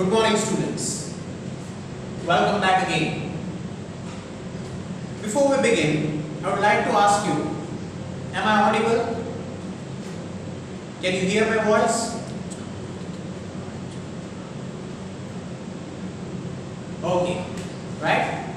Good morning, students. Welcome back again. Before we begin, I would like to ask you, am I audible? Can you hear my voice? Okay, right?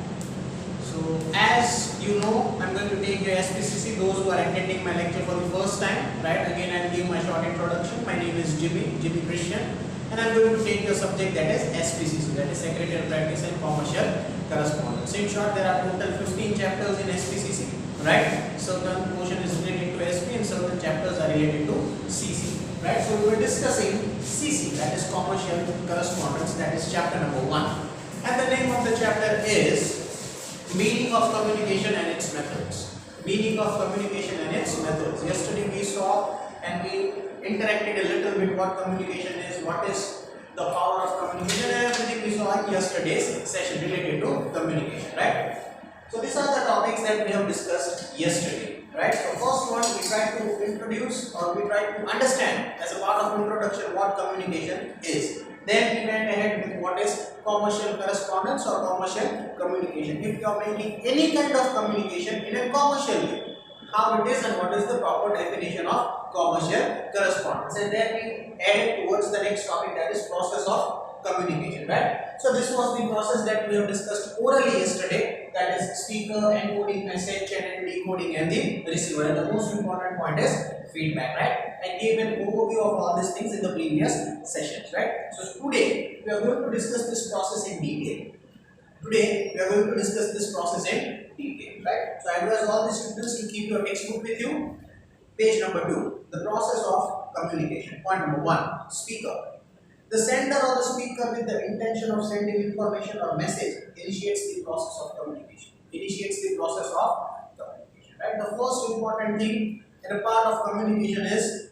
So, as you know, I'm going to take your SPCC, those who are attending my lecture for the first time, right? Again, I'll give my short introduction. My name is Jimmy Christian, and I'm going to take your subject, that is SPCC, that is Secretarial Practice and Commercial Correspondence. In short, there are total 15 chapters in SPCC, right? Certain portion is related to SP and certain chapters are related to CC, right? So, we were discussing CC, that is Commercial Correspondence, that is chapter number 1. And the name of the chapter is Meaning of Communication and its Methods. Meaning of Communication and its Methods. Yesterday we saw and we interacted a little bit what communication is, what is the power of communication, and everything we saw in yesterday's session related to communication, right? So these are the topics that we have discussed yesterday, right? So first one, we try to introduce or we try to understand as a part of introduction what communication is. Then we went ahead with what is commercial correspondence or commercial communication. If you are making any kind of communication in a commercial way, how it is and what is the proper definition of commercial correspondence. And then we added towards the next topic, that is process of communication, right? So this was the process that we have discussed orally yesterday, that is speaker, encoding message, and decoding and the receiver. And the most important point is feedback, right? I gave an overview of all these things in the previous sessions, right? So today we are going to discuss this process in detail. Today we are going to discuss this process in detail, right? So I advise all the students to keep your textbook with you. Page number 2, the process of communication. Point number 1, speaker. The sender or the speaker with the intention of sending information or message initiates the process of communication. Initiates the process of communication, right? The first important thing and a part of communication is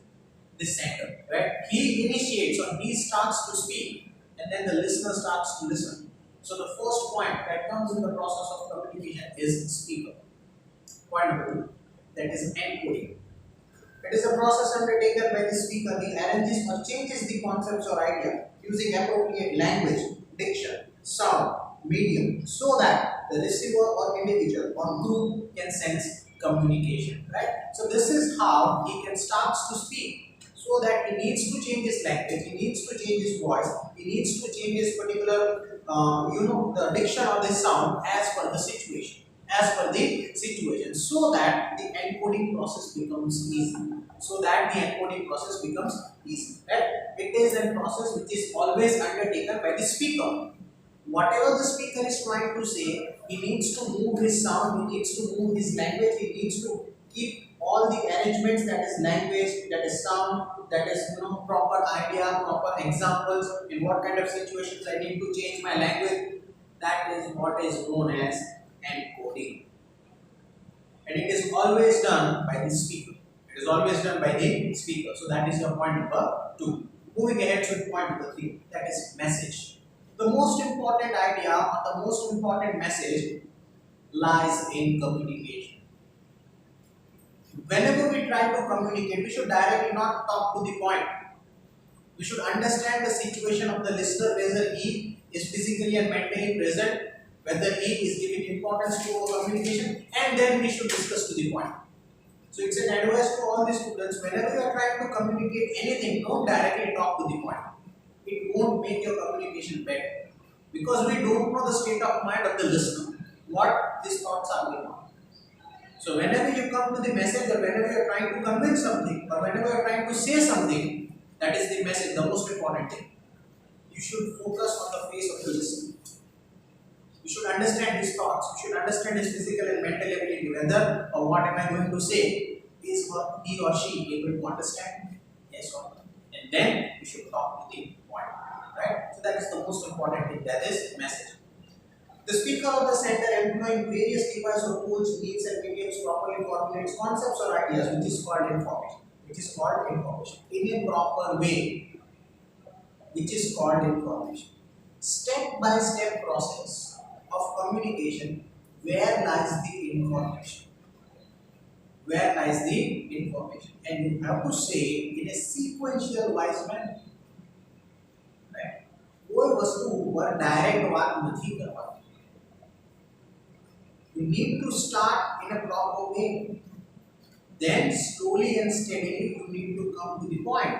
the sender, right? He initiates or he starts to speak and then the listener starts to listen. So the first point that comes in the process of communication is speaker. Point number 2, that is encoding. It is a process undertaken by the speaker. He arranges or changes the concepts or idea using appropriate language, diction, sound, medium, so that the receiver or individual or group can sense communication, right? So this is how he can start to speak, so that he needs to change his language, he needs to change his voice, he needs to change his particular the diction or the sound as per the situation, so that the encoding process becomes easy. Right? It is a process which is always undertaken by the speaker. Whatever the speaker is trying to say, he needs to move his sound, he needs to move his language, he needs to keep all the arrangements, that is language, that is sound, that is proper idea, proper examples, in what kind of situations I need to change my language. That is what is known as encoding. And it is always done by the speaker. So that is your point number 2. Moving ahead to point number 3, that is message. The most important idea or the most important message lies in communication. Whenever we try to communicate, we should directly not talk to the point. We should understand the situation of the listener, whether he is physically and mentally present, whether he is giving importance to our communication, and then we should discuss to the point. So it's an advice to all the students, whenever you are trying to communicate anything, don't directly talk to the point. It won't make your communication better, because we don't know the state of mind of the listener, what these thoughts are going on. So whenever you come to the message, or whenever you are trying to convince something, or whenever you are trying to say something, that is the message, the most important thing. You should focus on the face of the listener. You should understand his thoughts, you should understand his physical and mental ability, whether or what am I going to say, is he or she able to understand? Yes or no? And then you should talk to the point, right? So that is the most important thing, that is message. The speaker or the sender, employing various devices or tools, means and mediums, properly formulates concepts or ideas, which is called information. In a proper way, which is called information. Step-by-step process of communication. Where lies the information? And you have to say in a sequential wise manner. Right? Going વસ્તુ ઉપર direct વાત નથી કરવાની. You need to start in a proper way. Then slowly and steadily you need to come to the point.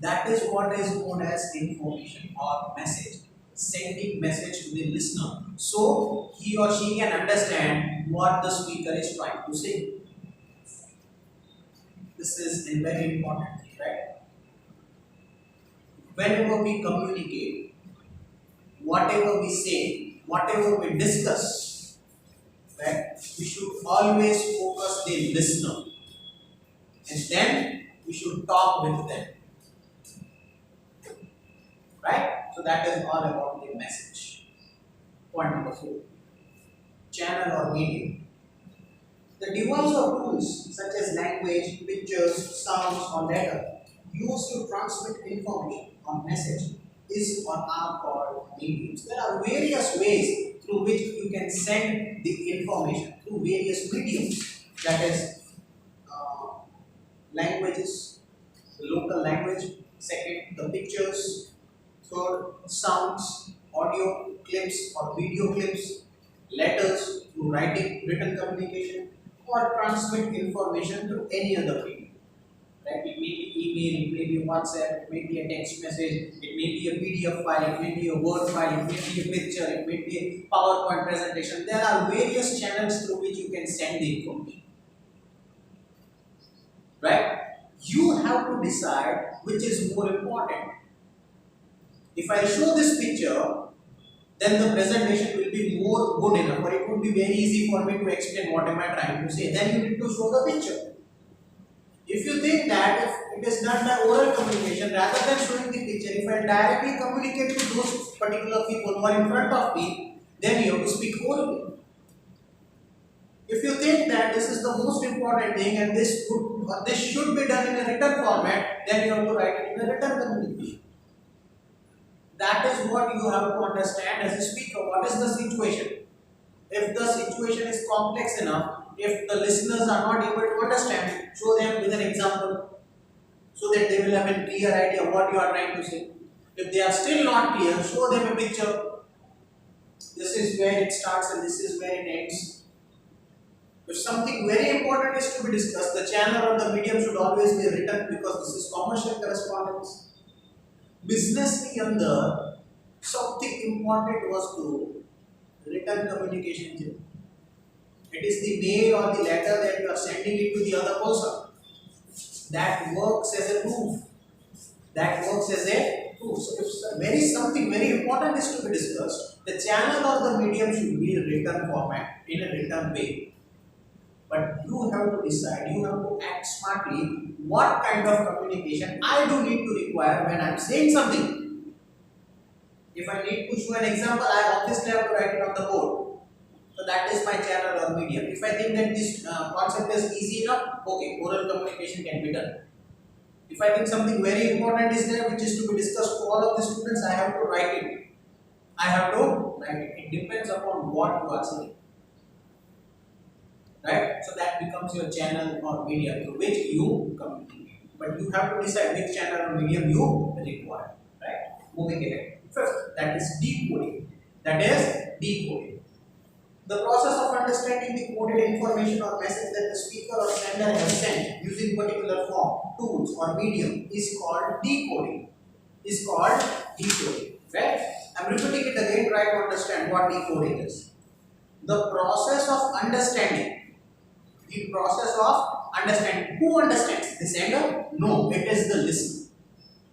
That is what is known as information or message. Sending message to the listener so he or she can understand what the speaker is trying to say. This is a very important thing, right? Whenever we communicate, whatever we say, whatever we discuss, right, we should always focus the listener and then we should talk with them. Right? So that is all about the message. Point number 4. Channel or medium. The device or tools such as language, pictures, sounds or letter used to transmit information or message is or are called mediums. There are various ways through which you can send the information through various mediums. That is languages, the local language. Second, the pictures. Third, sounds, audio clips or video clips, letters through writing, written communication, or transmit information through any other medium. Right? It may be email, it may be WhatsApp, it may be a text message, it may be a PDF file, it may be a Word file, it may be a picture, it may be a PowerPoint presentation. There are various channels through which you can send the information. Right? You have to decide which is more important. If I show this picture, then the presentation will be more good enough, or it would be very easy for me to explain what am I trying to say. Then you need to show the picture. If you think that if it is done by oral communication rather than showing the picture, if I directly communicate to those particular people who are in front of me, then you have to speak orally. If you think that this is the most important thing and this should be done in a written format, then you have to write it in a written communication. That is what you have to understand as a speaker. What is the situation? If the situation is complex enough, if the listeners are not able to understand, show them with an example so that they will have a clear idea of what you are trying to say. If they are still not clear, show them a picture. This is where it starts and this is where it ends. If something very important is to be discussed, the channel or the medium should always be written because this is commercial correspondence. Business के अंदर सबसे important वस्तु written communication है. It is the mail or the letter that you are sending it to the other person. That works as a proof. That works as a proof. So if something very important is to be discussed, the channel or the medium should be in written format, in a written way. But you have to decide, you have to act smartly. What kind of communication I do need to require when I am saying something. If I need to show an example, I obviously have to write it on the board. So that is my channel or medium. If I think that this concept is easy enough, okay, oral communication can be done. If I think something very important is there which is to be discussed to all of the students, I have to write it. It depends upon what you are saying. Right? So that becomes your channel or medium through which you communicate. But you have to decide which channel or medium you require. Right? Moving ahead. Fifth, that is decoding. The process of understanding the coded information or message that the speaker or sender has sent using particular form, tools or medium is called decoding. Right? I'm repeating it again, try to understand what decoding is. The process of understanding. Who understands? The sender? No, it is the listener.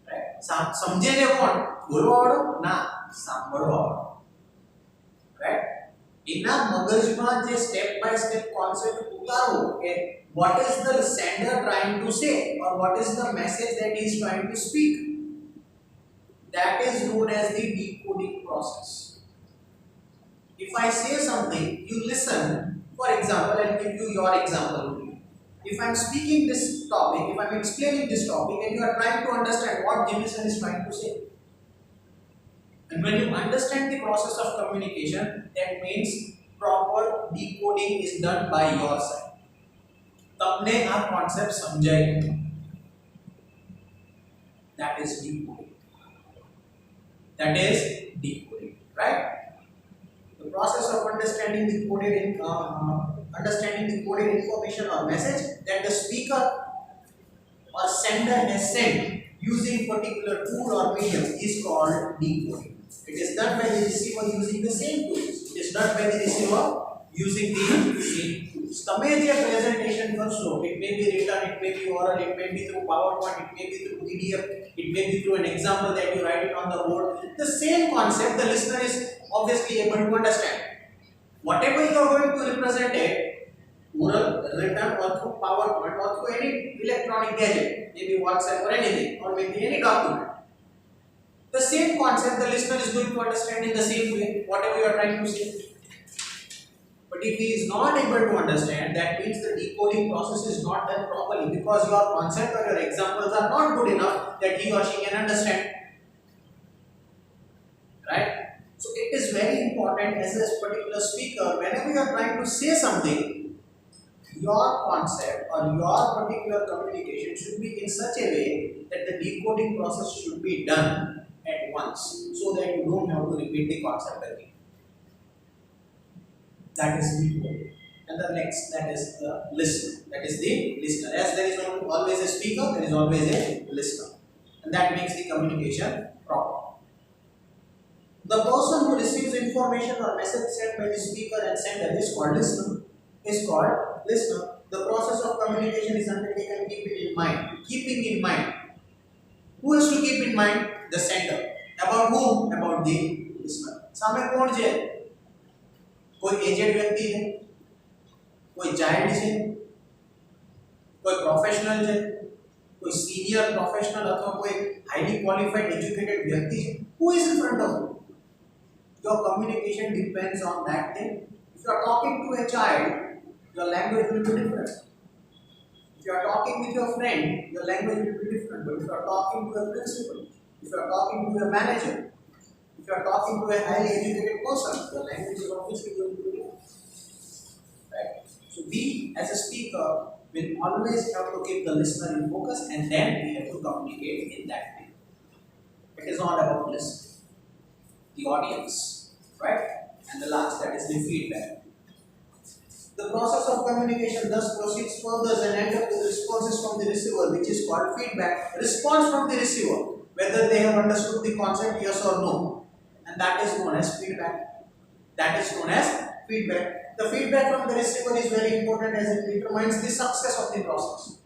Right? समझे ने कौन? बोलवाड़ो ना सांभळवाड़ो. Right? इना मगजમાં જે step by step concept ઉતારવો કે what is the sender trying to say or what is the message that he is trying to speak. That is known as the decoding process. If I say something, you listen. For example, I'll give you your example. If I'm speaking this topic, if I'm explaining this topic and you are trying to understand what Jameson is trying to say. And when you understand the process of communication, that means proper decoding is done by your side. तमने आ concept समझाई. That is decoding. that is decoding, right? The process of understanding the coded information or message that the speaker or sender has sent using particular tool or medium is called decoding. It is done by the receiver using the same tools. It is done by the receiver using the same tools. તમે જે presentation કરશો, it may be written, it may be oral, it may be through PowerPoint, it may be through PDF, it may be through an example that you write it on the board. The same concept the listener is obviously able to understand. Whatever you are going to represent it, oral, written, or through PowerPoint, or through any electronic gadget, maybe WhatsApp or anything, or maybe any document. The same concept the listener is going to understand in the same way, whatever you are trying to say. But if he is not able to understand, that means the decoding process is not done properly, because your concept or your examples are not good enough that he or she can understand. Right? So it is very important as a particular speaker, whenever you are trying to say something, your concept or your particular communication should be in such a way that the decoding process should be done at once, so that you don't have to repeat the concept again. That is decoding. And the next, that is the listener. That is the listener. As there is always a speaker, there is always a listener, and that makes the communication proper. The person who receives information or message sent by the speaker and sender is called listener. The process of communication is undertaken keeping in mind. Who has to keep in mind? The sender. About whom? About the listener. सामने कौन है? कोई aged व्यक्ति है, कोई child है, कोई professional है, कोई सीनियर प्रोफेशनल अथवा कोई हाईली क्वालिफाइड एजुकेटेड व्यक्ति है. Who is in front of you? Your communication depends on that thing. If you are talking to a child, your language will be different. If you are talking with your friend, your language will be different. But if you are talking to a principal, if you are talking to a manager, if you are talking to a highly educated person, your language is obviously going to be different. Right? So we, as a speaker, will always have to keep the listener in focus, and then we have to communicate in that way. It is not about listening. The audience, right? And the last, that is the feedback. The process of communication thus proceeds further and ends up with responses from the receiver, which is called feedback. Response from the receiver, whether they have understood the concept, yes or no, and that is known as feedback. The feedback from the receiver is very important, as it determines the success of the process.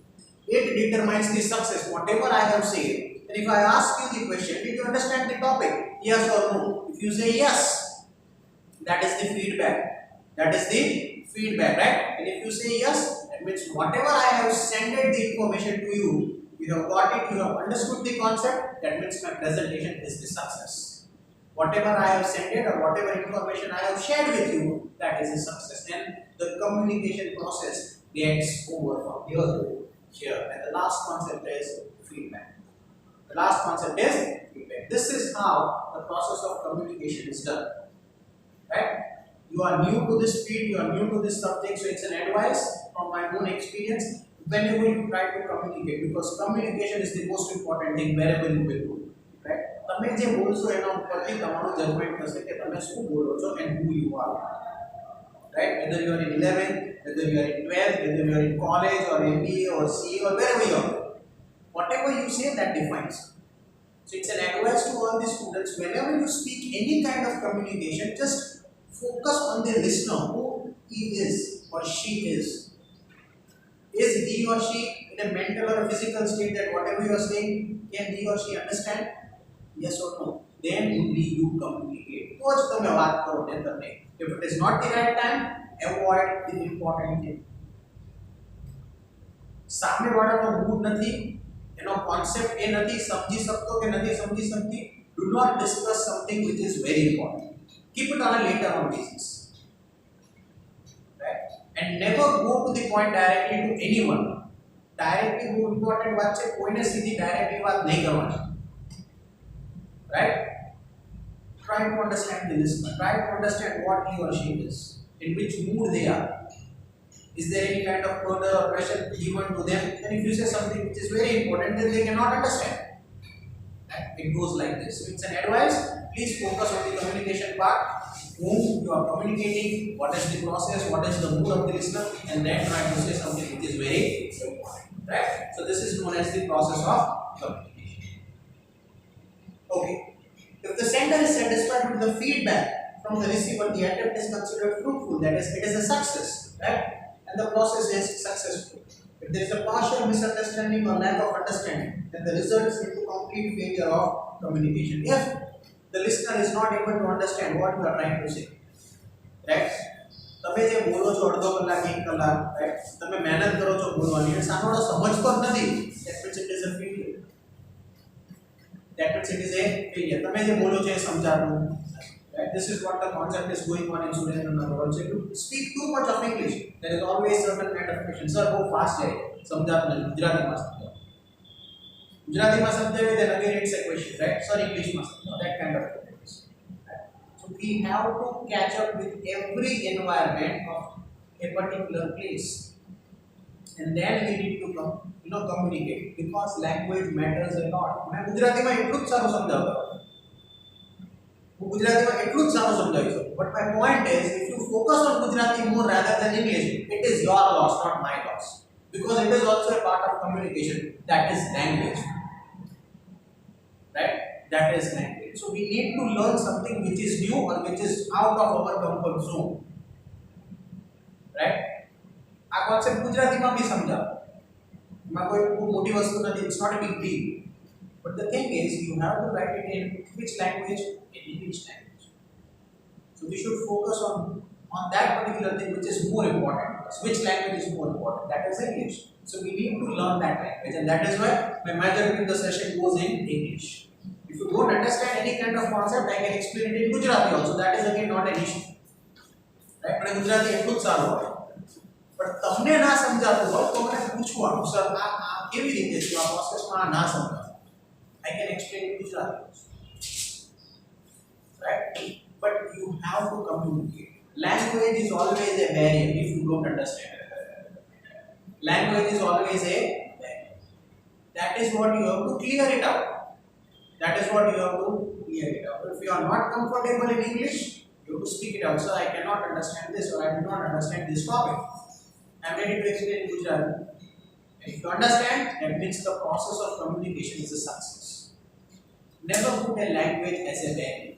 It determines the success. Whatever I have said, and if I ask you the question, did you understand the topic? Yes or no? If you say yes, that is the feedback. Right? And if you say yes, that means whatever I have sent the information to you, you have got it, you have understood the concept, that means my presentation is the success. Whatever I have sent or whatever information I have shared with you, that is a success. Then the communication process gets over from here. And the last concept is feedback. This is how the process of communication is done. Right? You are new to this field, you are new to this subject, so it's an advice from my own experience. Whenever you try to communicate, because communication is the most important thing wherever you will go. Right? તમે જે બોલશો એના ઉપરથી તમારું judgement થશે કે તમે શું બોલો છો and who you are. Right? Whether you are in 11th, whether you are in 12th, whether you are in college or MBA or CA or wherever you are, whatever you say, that defines. So it's an advice to all the students, whenever you speak any kind of communication, just focus on the listener, who he is or she is. Is he or she in a mental or a physical state that whatever you are saying, can he or she understand? Yes or no? Then only you communicate. If it is not the right time, avoid the important thing. સામે વાળાનો mood નથી, એનો concept એ નથી સમજી શકતો કે નથી સમજી શકતી. Do not discuss something which is very important. Keep it on a later on basis. Right? And never go to the point directly to anyone. Directly બહુ important વાત છે, કોઈને સીધી directly વાત નહીં કરવાની. Right? Try to understand the listener. Try to understand what he or she is, in which mood they are. Is there any kind of order or pressure given to them? And if you say something which is very important, then they cannot understand. It goes like this. So it's an advice. Please focus on the communication part. Whom you are communicating, what is the process, what is the mood of the listener, and then try to say something which is very important. Right? So this is known as the process of communication. Okay. If the sender is satisfied with the feedback from the receiver, the attempt is considered fruitful. That is, it is a success, right? And the process is successful. If there is a partial misunderstanding or lack of understanding, then the result is into complete failure of communication. If the listener is not able to understand what you are trying to say, right? તમે જે બોલો છો અડધો કલાક એક કલાક, right? તમે મહેનત કરો છો બોલવાની અને સામેવાળો સમજતો જ નથી, that means it is a failure. That means it is a failure. તમે જે બોલો છો એ સમજાતું, right? This is what the concept is going on in Surendra also. If you speak too much of English, there is always certain kind of question. Sir, બહુ fast છે, સમજાતું નથી, ગુજરાતીમાં સમજાવો. ગુજરાતીમાં સમજાવે, then again it's a question, right? Sir, ઇંગ્લિશમાં સમજાવો, that kind of things. Right? So we have to catch up with every environment of a particular place, and then we need to communicate, because language matters a lot. मैं ગુજરાતીમાં એટલું જ સારું સમજાવતો, હું ગુજરાતીમાં એટલું જ સારું સમજાવી શકું, but my point is, if you focus on Gujarati more rather than English, it is your loss, not my loss, because it is also a part of communication, that is language, right? That is language. So we need to learn something which is new or which is out of our comfort zone, right? આ concept ગુજરાતીમાં બી સમજાવો, એમાં કોઈ મોટી વસ્તુ નથી, it's not a big deal. But the thing is, you have to write it in which language? In English language. So we should focus on that particular thing which is more important to us. Which language is more important? That is English. So we need to learn that language, and that is why my majority of the session goes in English. If you don't understand any kind of concept, I can explain it in Gujarati also. That is again not an issue. Right? But Gujarati એટલું જ સારું હોય. But તમને ના સમજાતું હોય તો મને પૂછવાનું, સર આ કેવી રીતે છે, આ પ્રોસેસમાં ના સમજાવું. I can explain in Gujarati also. Right? But you have to communicate. Language is always a barrier if you don't understand. Language is always a barrier. That is what you have to clear it out. That is what you have to clear it out. If you are not comfortable in English, you have to speak it out. Sir, I cannot understand this, or I do not understand this topic. I am ready to explain in Gujarati. And if you understand, that means the process of communication is a success. Never put a language as a barrier.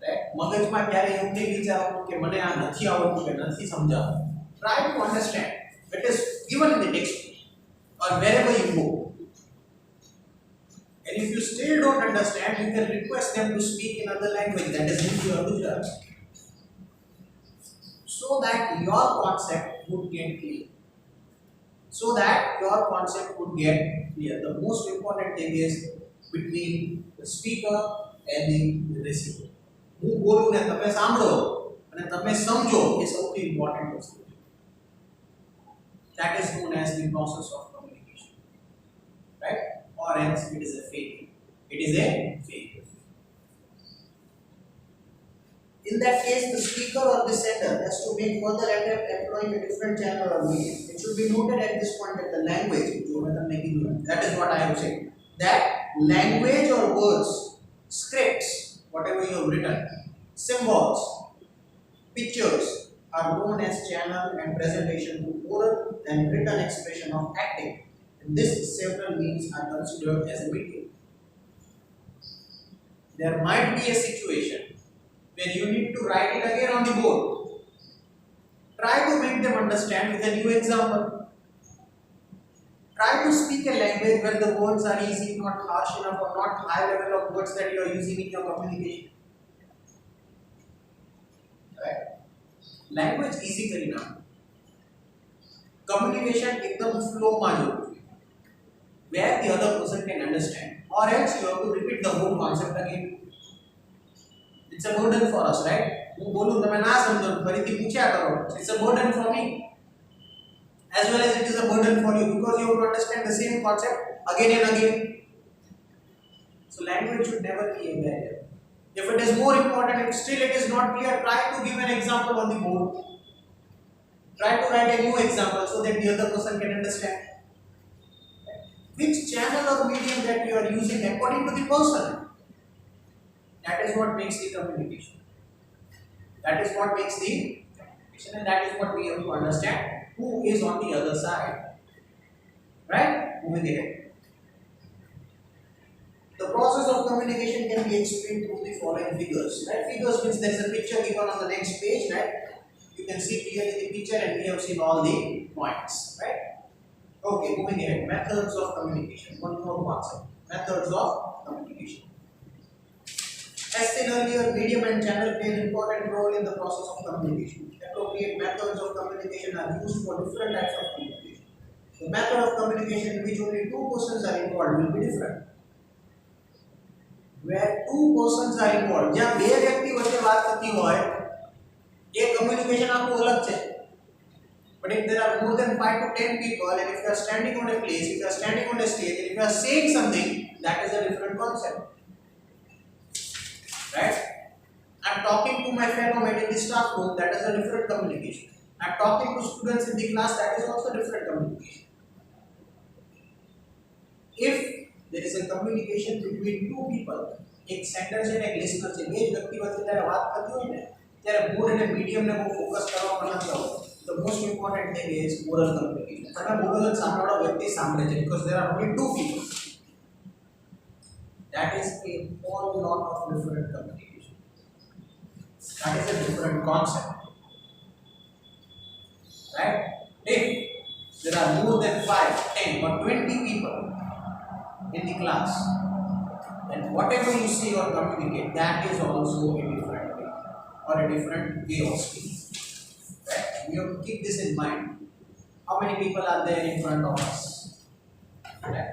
Right? મગજમાં ક્યારે એવું નહીં વિચારવાનું કે મને આ નથી આવડતું કે નથી સમજાવતું. Try to understand. It is given in the textbook or wherever you go. And if you still don't understand, you can request them to speak in other language, that is Hindi or Gujarati, so that your concept would get clear. So that your concept would get clear. The most important thing is between the speaker and the receiver. હું બોલું ને તમે સાંભળો અને તમે સમજો, એ સૌથી important વસ્તુ છે. That is known as the process of communication, right? Or else it is a failure. It is a failure. In that case, the speaker or the sender has to make further attempt employing a different channel or medium. It should be noted at this point that the language, that is what I am saying, that language or words, scripts, whatever you have written, symbols, pictures are known as channel and presentation to oral and written expression of acting. And this several means are considered as a medium. There might be a situation where you need to write it again on the board. Try to make them understand with a new example. Try to speak a language where the words are easy, not harsh enough, or not high level of words that you are using in your communication. Right? Language easy karina. Communication ekdam flow ma jo, where the other person can understand, or else you have to repeat the whole concept again. It's a burden for us, right? હું બોલું તમે ના સમજો ફરીથી પૂછ્યા કરો. It's a burden for me, as well as it is a burden for you, because you have to understand the same concept again and again. So language should never be a barrier. If it is more important, if still it is not clear, try to give an example on the board. Try to write a new example so that the other person can understand. which channel or medium that you are using according to the person. That is what makes the communication. That is what makes the communication, and that is what we have to understand who is on the other side. Right? Moving ahead. The process of communication can be explained through the following figures. Right? Figures means there is a picture given on the next page. Right? You can see clearly the picture, and we have seen all the points. Right? Okay, moving ahead. Methods of communication. One more concept. Methods of communication. As said earlier, medium and channel play an important role in the process of communication. Appropriate methods of communication are used for different types of communication. The method of communication in which only two persons are involved will be different. Where two persons are involved, જ્યાં બે વ્યક્તિ વચ્ચે વાત થતી હોય, એ communication આખું અલગ છે. But if there are more than 5 to 10 people, and if you are standing on a place, if you are standing on a stage, and if you are saying something, that is a different concept. Right? I'm talking to my fellow mate in the staff room, that is a different communication. I'm talking to students in the class, that is also different communication. If there is a communication between two people, एक centre છે ને એક listener છે, બે વ્યક્તિ વચ્ચે જ્યારે વાત કરતી હોય ને ત્યારે મૂડ અને મીડિયમ ને બહુ ફોકસ કરવામાં ન આવે. The most important thing is oral communication. તમે બોલો છો સામેવાળો વ્યક્તિ સાંભળે છે, because there are only two people. That is a whole lot of different communication. That is a different concept. Right? If there are more than 5, 10 or 20 people in the class, then whatever you say or communicate, that is also a different way or a different way of speaking. Right? We have to keep this in mind. How many people are there in front of us? Right?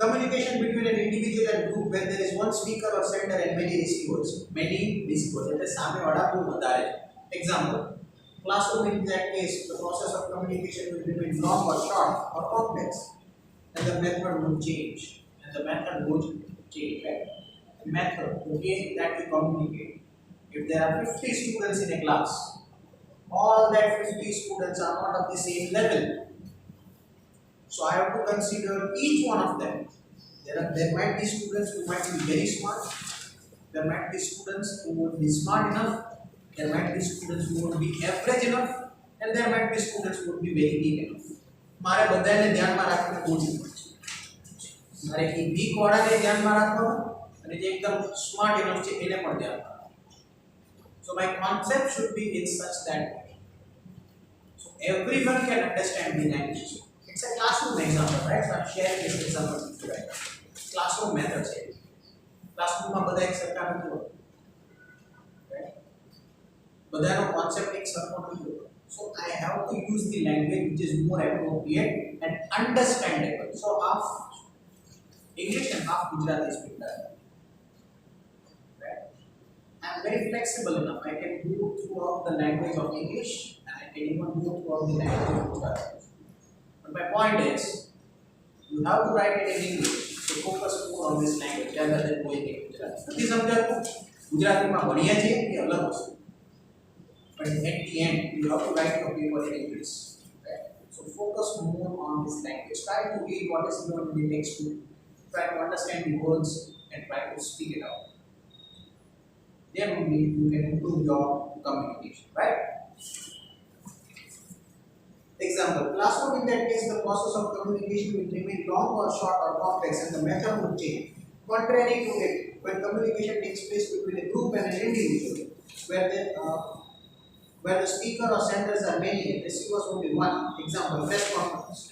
Communication between an individual and group when there is one speaker or sender and many receivers. Many receivers. That is સામેવાળા બહુ વધારે. Example. Classroom, in that case, the process of communication will remain long or short or complex, and the method would change. Right? The method, the way that we communicate. If there are 50 students in a class, all that 50 students are not of the same level. So I have to consider each one of them. There might be students who might be very smart. There might be students who would be smart enough. There might be students who would be average enough, and there might be students who would be very weak enough. મારે બધાને ધ્યાનમાં રાખવાનું બહુ જરૂરી છે. મારે એ week વાળાને ધ્યાનમાં રાખવાનું અને જે એકદમ સ્માર્ટ ઇનફ છે એને પણ ધ્યાનમાં રાખવાનું. So my concept should be in such that way. So everyone can understand the language. It's a classroom example, right? So I'm sharing this example with you right now. Classroom method છે. ક્લાસરૂમમાં બધા એક સરખા નથી હોતા. બધાનો concept એક સરખો નથી હોતો. So I have to use the language which is more appropriate and understandable. So half English and half Gujarati speaker. Right? I'm very flexible enough. I can go throughout the language of English and I can even go throughout the language of Gujarati. But my point is, you have to write it in English. So focus more on this language rather than going in Gujarati. નથી સમજાતું? ગુજરાતીમાં ભણીએ છીએ એ અલગ વસ્તુ. But at the end, you have to write your paper in English. Right? So focus more on this language. Try to read what is given in the textbook. Try to understand the words and try to speak it out. Then only you can improve your communication. Right? Example: classroom, in that case, the process of communication will remain long or short or complex, and the method would change. Contrary to it, when communication takes place between a group and an individual, where the speaker or senders are many and receivers only one, example, press conference,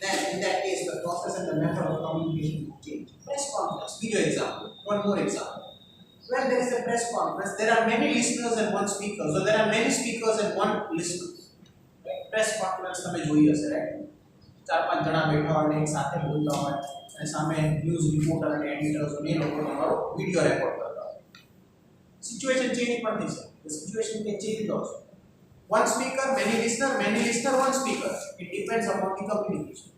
then in that case the process and the method of communication will change. Press conference, video example, one more example. When there is a press conference, there are many listeners and one speaker. So there are many speakers and one listener. Right? Press conference તમે જોઈ હશે, right? 4-5 જણા બેઠા હોય એક સાથે બોલતા હોય અને સામે ન્યૂઝ રિપોર્ટર અને એડિટર્સ અને એ લોકો તમારો વિડિયો રેકોર્ડ કરતા હોય. સિચ્યુએશન ચેન્જ પણ થઈ શકે. The situation can change also. One speaker, many listener, one speaker. It depends upon the communication.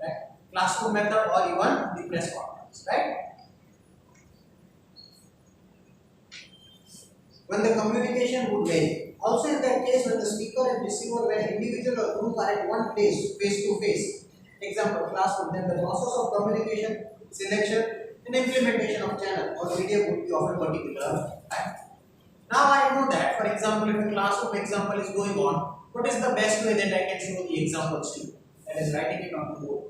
Right? Classroom method or even the press conference. Right? When the communication would vary, Also in that case, when the speaker and receiver where individual or group are at one place, face to face, example classroom, then the process of communication, selection and implementation of channel or medium would be of a particular type. Now I know that, for example, if a classroom example is going on, what is the best way that I can show the examples to you? That is writing it on the board.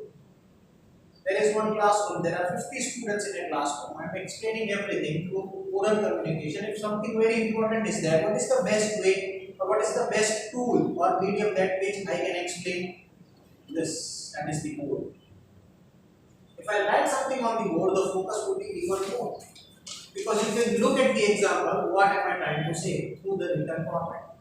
There is one classroom, there are 50 students in a classroom. I am explaining everything through oral communication. If something very important is there, what is the best way or what is the best tool or medium that which I can explain this? That is the board. If I write something on the board, the focus would be even more. Because if you look at the example, what am I trying to say? Through the written format.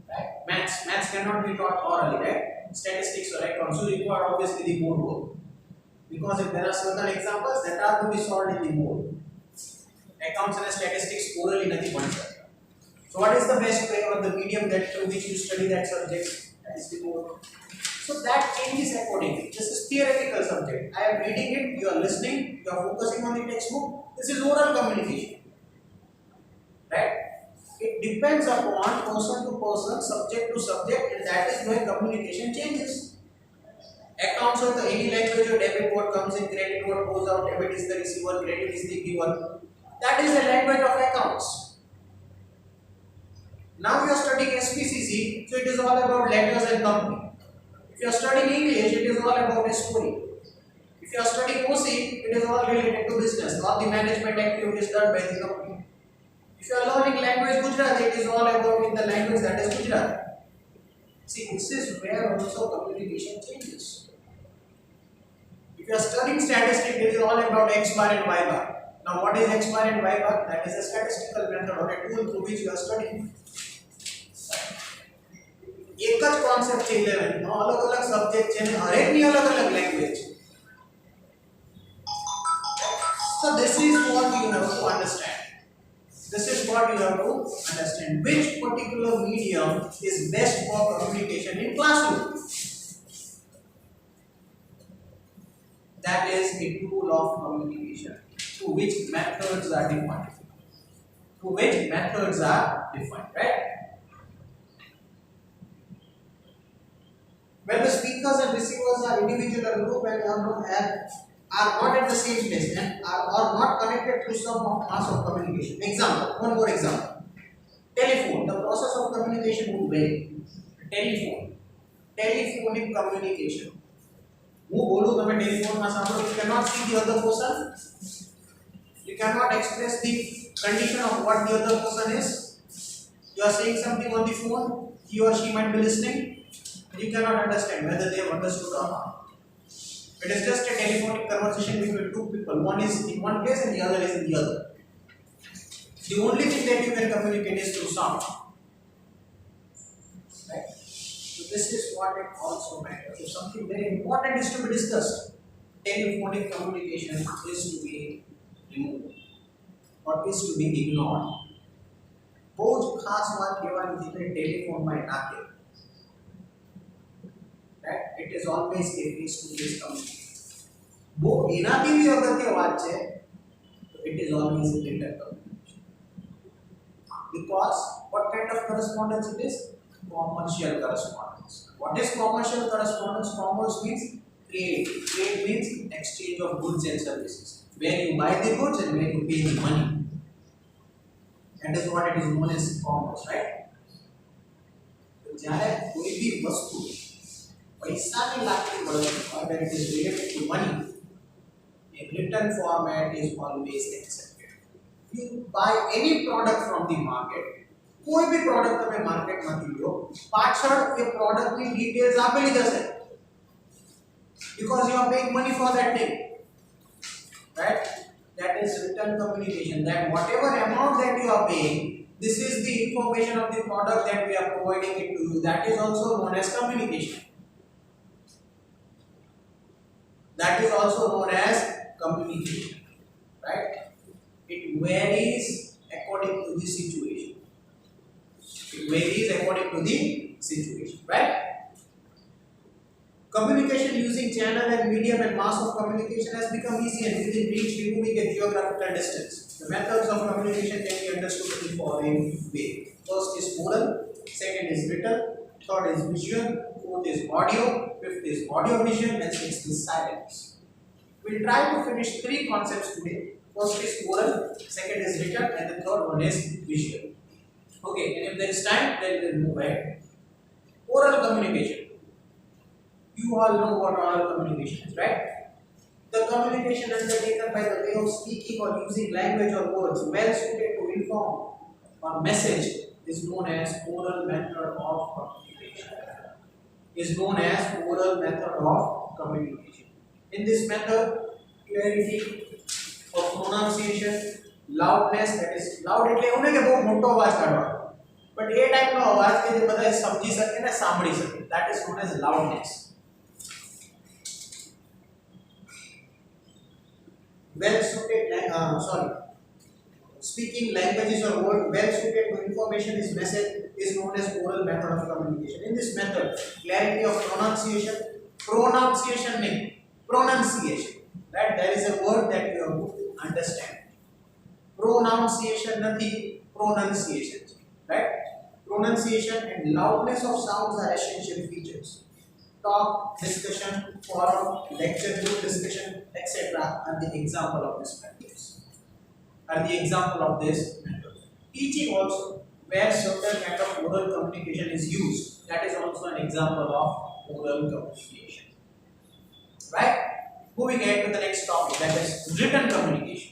Right? Maths cannot be taught orally, right? Statistics or accounts, so you require obviously the board work. Because if there are certain examples that are to be solved in the board, accounts and statistics orally nothing one. So what is the best way or the medium that through which you study that subject? That is the board. So that changes accordingly. This is theoretical subject. I am reading it, you are listening, you are focusing on the textbook. This is oral communication. Right? It depends upon person to person, subject to subject, and that is where communication changes. Accounts with any language or debit what comes in, credit what goes out, debit is the receiver, credit is the giver. That is the language of accounts. Now you are studying SPCC, so it is all about letters and company. If you are studying English, it is all about a story. If you are studying OC, it is all related to business, not the management activities done by the company. If you are learning language Gujarati, it is all about in the language that is Gujarati. See, this is where also communication changes. If you are studying statistics, it is all about X bar and Y bar. Now, what is X bar and Y bar? That is a statistical method or a tool through which you are studying. एक જ concept છે 11 નો અલગ અલગ subject છે ને હરેકની અલગ અલગ language. So this is what you have to understand. This is what you have to understand. Which particular medium is best for communication in classroom? That is a tool of communication. Through which methods are defined. Through which methods are defined, right? When the speakers and receivers are individual or group and are not at the same place and are not connected through some mass of communication. Example, one more example. Telephone, the process of communication would vary. Telephonic communication. હું બોલું તમે ટેલિફોનમાં સાંભળો, you cannot see the other person. You cannot express the condition of what the other person is. You are saying something on the phone, he or she might be listening. You cannot understand whether they have understood or not. It is just a telephonic conversation between two people. One is in one place and the other is in the other. The only thing that you can communicate is through sound. Right? So this is what it also matters. If something very important is to be discussed, telephonic communication is to be removed or is to be ignored. बहुत खास बात केवल जितने telephone में आते हैं. Right? It is always a face-to-face communication. वो इनाती भी अगर के बात है, it is always a written communication. Because what kind of correspondence it is? Commercial correspondence. What is commercial correspondence? Commerce means trade. Trade means exchange of goods and services. Where you buy the goods and where you pay the money. That is what it is known as commerce, right? तो जारे कोई भी वस्तु पैसा की लागत बढ़ती है, when it is related to money, a written format is always accepted. You buy any product from the market, कोई भी product તમે market માંથી લો, પાછળ એ product ની details આપેલી જશે, because you are paying money for that thing, right? That is written communication. That whatever amount that you are paying, this is the information of the product that we are providing it to you. That is also known as communication. That is also known as communication, right? It varies according to the situation. It varies according to the situation, right? Communication using channel and medium and mass of communication has become easy and within reach, removing a geographical distance. The methods of communication can be understood in the following way. First is oral, second is written, third is visual, fourth is audio, fifth is audio vision, and sixth is silence. We'll try to finish three concepts today. First is oral, second is written, and the third one is visual. Okay, and if there is time, then we'll move ahead. Oral communication. You all know what oral communication is, right? The communication undertaken by the way of speaking or using language or words well suited to inform or message is known as oral method of communication. Is known as oral method of communication. In this method, clarity of pronunciation, loudness, that is loud એટલે એવું નહીં કે બહુ મોટો અવાજ કાઢવાનો, but એ ટાઈપનો અવાજ કે જે બધા સમજી શકે ને સાંભળી શકે, that is known as loudness. Well suited speaking languages or words well suited to information is message is known as oral method of communication. In this method, clarity of pronunciation, right? There is a word that you have to understand. Pronunciation nothing, pronunciation, right? Pronunciation and loudness of sounds are essential features. Talk, discussion, forum, lecture, group discussion, etc. are the example of this method. Teaching also, where certain kind of oral communication is used, that is also an example of oral communication. Right? Moving ahead to the next topic, that is written communication.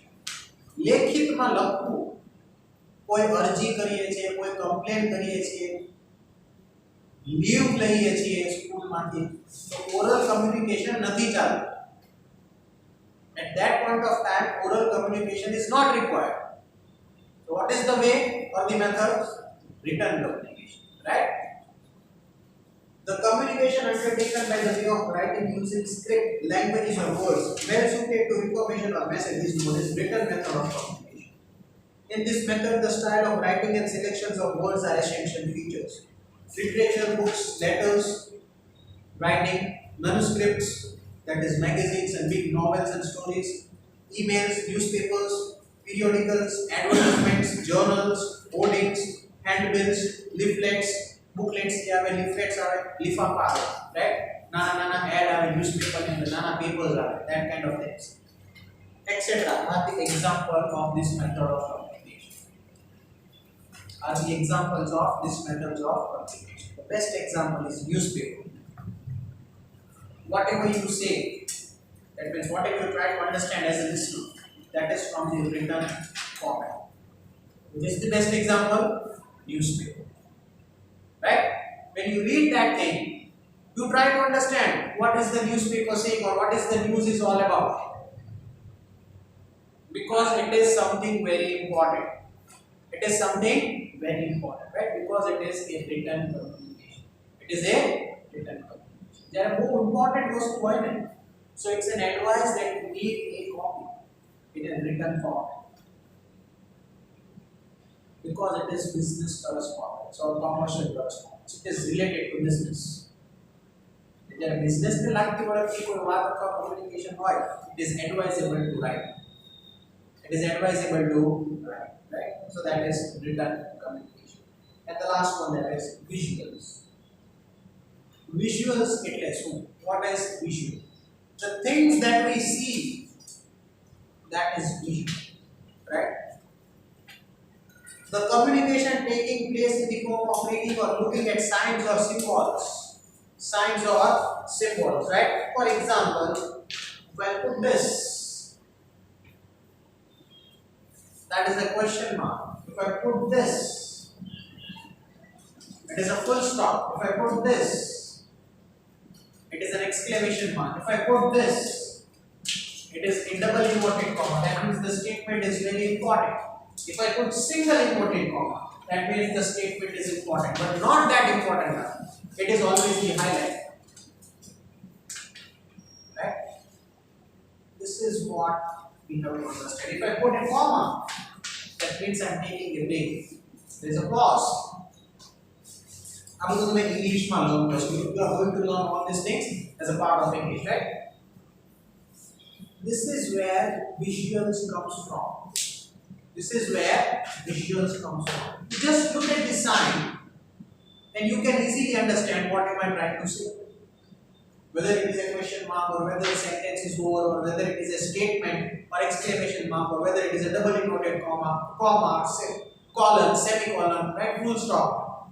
લેખિતમાં લખવું, કોઈ અરજી કરીએ છીએ, કોઈ complain કરીએ છીએ, leave લઈએ છીએ સ્કૂલમાંથી, તો ઓરલ કમ્યુનિકેશન નથી ચાલતું. At that point of time, oral communication is not required. So what is the way or the method? Written communication, right? The communication undertaken by the way of writing using script, languages or words well suited to information or message is known as written method of communication. In this method, the style of writing and selections of words are essential features. Literature, books, letters, writing, manuscripts, that is magazines and big novels and stories, emails, newspapers, periodicals, advertisements, journals, hoardings, handbills, leaflets, booklets, leaflets are lifafa, right? Nana ad are newspaper and nana papers are that kind of things, etc. are the example of this method of communication. The best example is newspaper. Whatever you say, that means whatever you try to understand as a listener, that is from the written format. Which is the best example? Newspaper. Right? When you read that thing, you try to understand what is the newspaper saying or what is the news is all about. Because it is something very important. It is something very important, right? Because it is a written communication. It is a written communication. There are more important वस्तु है ना, so it's an advice that you need a copy in a written format because it is business correspondence or commercial correspondence. It is related to business. If there are business में लगती वाला की कोई बात का communication होए, it is advisable to write. It is advisable to write, right? So that is written communication. And the last one, that is visuals. Visuals, what is visual? The things that we see, that is visual, right? The communication taking place in the form of reading or looking at signs or symbols. Right? For example, if I put this, that is a question mark. If I put this, it is a full stop. If I put this, it is an exclamation mark. If I put this, it is in double inverted comma. That means the statement is very important. If I put single inverted comma, that means the statement is important, but not that important. It is always the highlight. Right? This is what we have to understand. If I put a comma, that means I am taking a break. There is a pause. I'm going to make English learn first. You are going to learn all these things as a part of English, right? This is where visuals comes from. You just look at the sign. then you can easily understand what am I trying to say. Whether it is a question mark, or whether the sentence is over, or whether it is a statement or exclamation mark, or whether it is a double inverted comma, colon, semicolon, right? Full stop.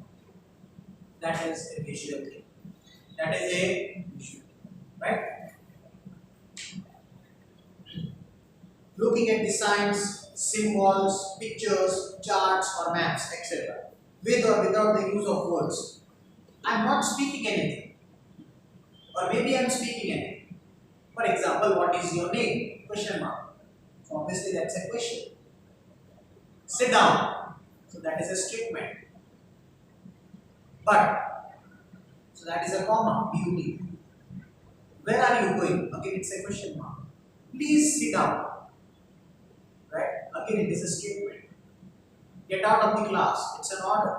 That is a visual thing. That is a visual thing, right? Looking at the signs, symbols, pictures, charts, or maps, etc., with or without the use of words. I am not speaking anything, or maybe I am speaking anything. For example, what is your name? Question mark. So obviously that's a question. Sit down. So that is a statement. But, so that is a comma, beauty. Where are you going? Again, it's a question mark. Please sit down. Right? Again, it is a statement. Get out of the class. It's an order.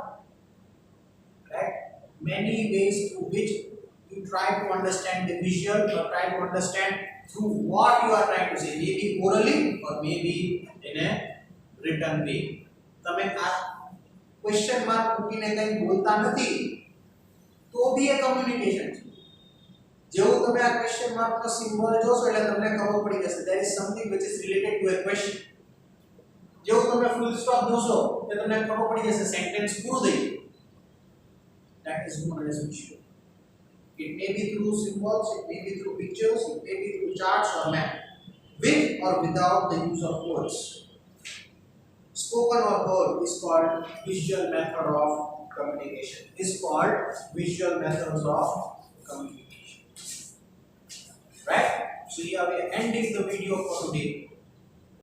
Right? Many ways through which you try to understand the visual, or try to understand through what you are trying to say, maybe orally or maybe in a written way. તમે આ question mark મૂકીને કંઈ બોલતા નથી તો બી એ communication છે. જેવું તમે આ ક્વેશ્ચન માર્કનો સિમ્બોલ જોશો એટલે તમને ખબર પડી જશે there is something which is related to a question. જેવું તમે ફૂલ સ્ટોપ જોશો એટલે તમને ખબર પડી જશે સેન્ટેન્સ પૂરું થઈ ગયું. That is known as visual. It may be through symbols, it may be through pictures, it may be through charts or map, with or without the use of words. Spoken or heard is called visual method of communication. Is called visual methods of communication. Right? So here we are ending the video for today.